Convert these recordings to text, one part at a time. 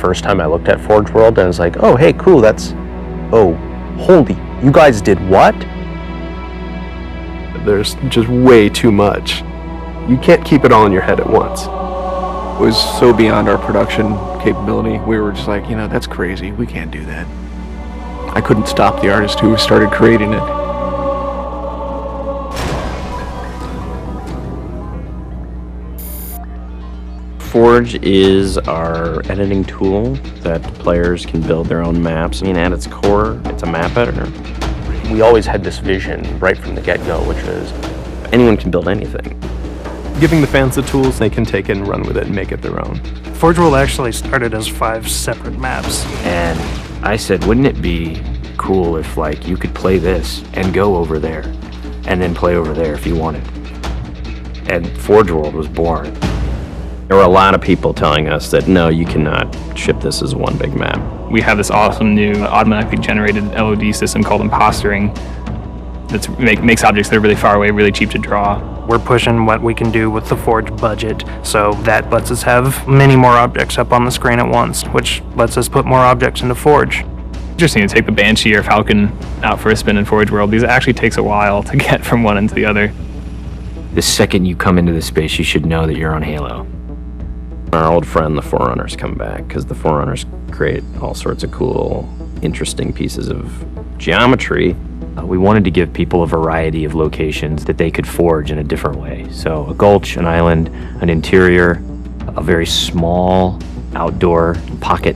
first time I looked at Forge World, and I was like, oh, hey, cool, oh, holy, you guys did what? There's just way too much. You can't keep it all in your head at once. It was so beyond our production capability. We were just like, that's crazy. We can't do that. I couldn't stop the artist who started creating it. Forge is our editing tool that players can build their own maps. I mean, at its core, it's a map editor. We always had this vision right from the get-go, which was anyone can build anything. Giving the fans the tools, they can take it and run with it and make it their own. Forge World actually started as 5 separate maps. And I said, wouldn't it be cool if you could play this and go over there and then play over there if you wanted? And Forge World was born. There were a lot of people telling us that, no, you cannot ship this as one big map. We have this awesome new automatically generated LOD system called impostering that makes objects that are really far away really cheap to draw. We're pushing what we can do with the Forge budget, so that lets us have many more objects up on the screen at once, which lets us put more objects into Forge. Interesting to take the Banshee or Falcon out for a spin in Forge World, because it actually takes a while to get from one end to the other. The second you come into this space, you should know that you're on Halo. Our old friend, the Forerunners, come back, because the Forerunners create all sorts of cool, interesting pieces of geometry. We wanted to give people a variety of locations that they could forge in a different way. So a gulch, an island, an interior, a very small outdoor pocket,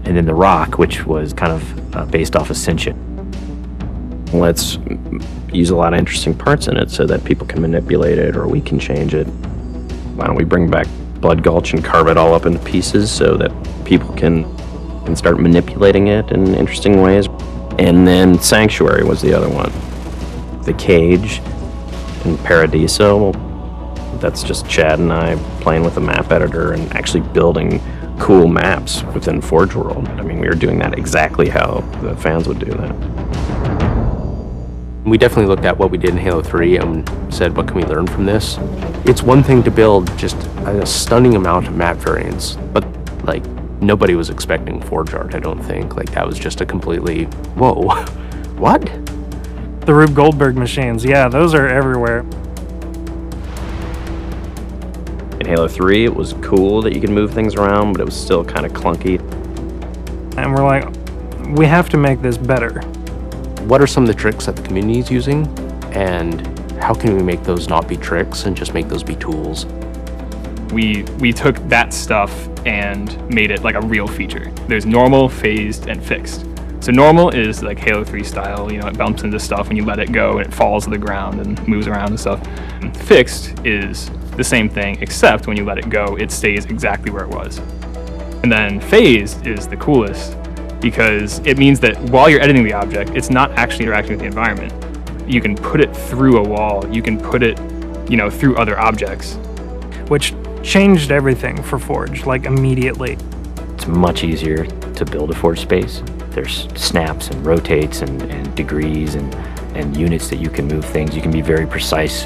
and then the rock, which was kind of based off Ascension. Let's use a lot of interesting parts in it so that people can manipulate it or we can change it. Why don't we bring back Blood Gulch and carve it all up into pieces so that people can start manipulating it in interesting ways. And then Sanctuary was the other one. The Cage and Paradiso, that's just Chad and I playing with a map editor and actually building cool maps within Forge World. I mean, we were doing that exactly how the fans would do that. we definitely looked at what we did in Halo 3 and said, what can we learn from this? It's one thing to build just a stunning amount of map variants, but nobody was expecting Forge art, I don't think. That was just a completely, whoa, what? The Rube Goldberg machines, yeah, those are everywhere. In Halo 3, it was cool that you could move things around, but it was still kind of clunky. And we're like, we have to make this better. What are some of the tricks that the community is using, and how can we make those not be tricks and just make those be tools? We took that stuff and made it like a real feature. There's normal, phased, and fixed. So normal is like Halo 3 style, it bumps into stuff when you let it go and it falls to the ground and moves around and stuff. And fixed is the same thing, except when you let it go, it stays exactly where it was. And then phased is the coolest because it means that while you're editing the object, it's not actually interacting with the environment. You can put it through a wall, you can put it, through other objects. Which changed everything for Forge, immediately. It's much easier to build a Forge space. There's snaps and rotates and degrees and units that you can move things. You can be very precise.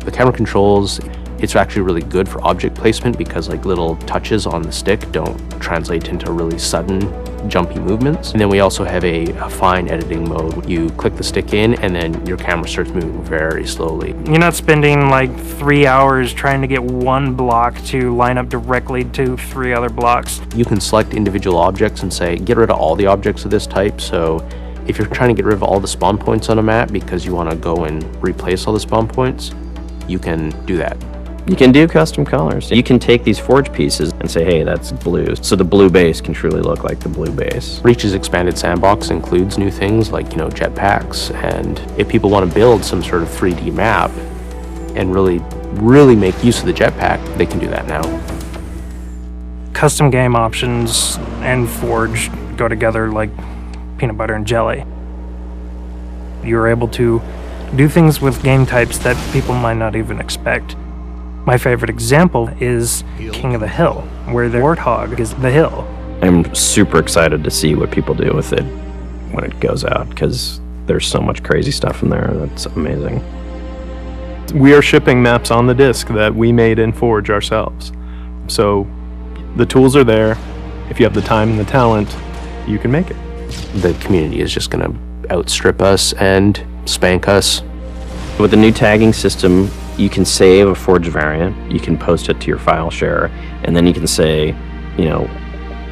The camera controls, it's actually really good for object placement because little touches on the stick don't translate into really sudden, jumpy movements. And then we also have a fine editing mode. You click the stick in and then your camera starts moving very slowly. You're not spending 3 hours trying to get one block to line up directly to 3 other blocks. You can select individual objects and say, get rid of all the objects of this type. So if you're trying to get rid of all the spawn points on a map because you want to go and replace all the spawn points, you can do that. You can do custom colors. You can take these Forge pieces and say, hey, that's blue. So the blue base can truly look like the blue base. Reach's expanded sandbox includes new things like, jetpacks. And if people want to build some sort of 3D map and really make use of the jetpack, they can do that now. Custom game options and Forge go together like peanut butter and jelly. You're able to do things with game types that people might not even expect. My favorite example is King of the Hill, where the warthog is the hill. I'm super excited to see what people do with it when it goes out, because there's so much crazy stuff in there that's amazing. We are shipping maps on the disc that we made in Forge ourselves. So The tools are there. If you have the time and the talent, you can make it. The community is just going to outstrip us and spank us. With the new tagging system, you can save a forged variant, you can post it to your file share, and then you can say, you know,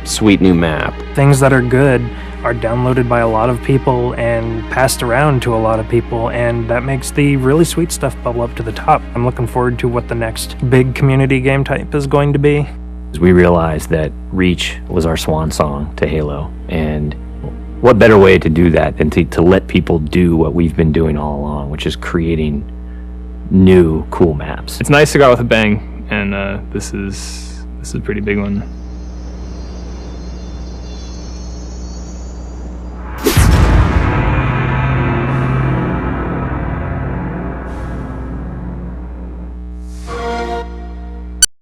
sweet new map. Things that are good are downloaded by a lot of people and passed around to a lot of people, and that makes the really sweet stuff bubble up to the top. I'm looking forward to what the next big community game type is going to be. We realized that Reach was our swan song to Halo, and what better way to do that than to let people do what we've been doing all along, which is creating new cool maps. It's nice to go out with a bang, and this is a pretty big one.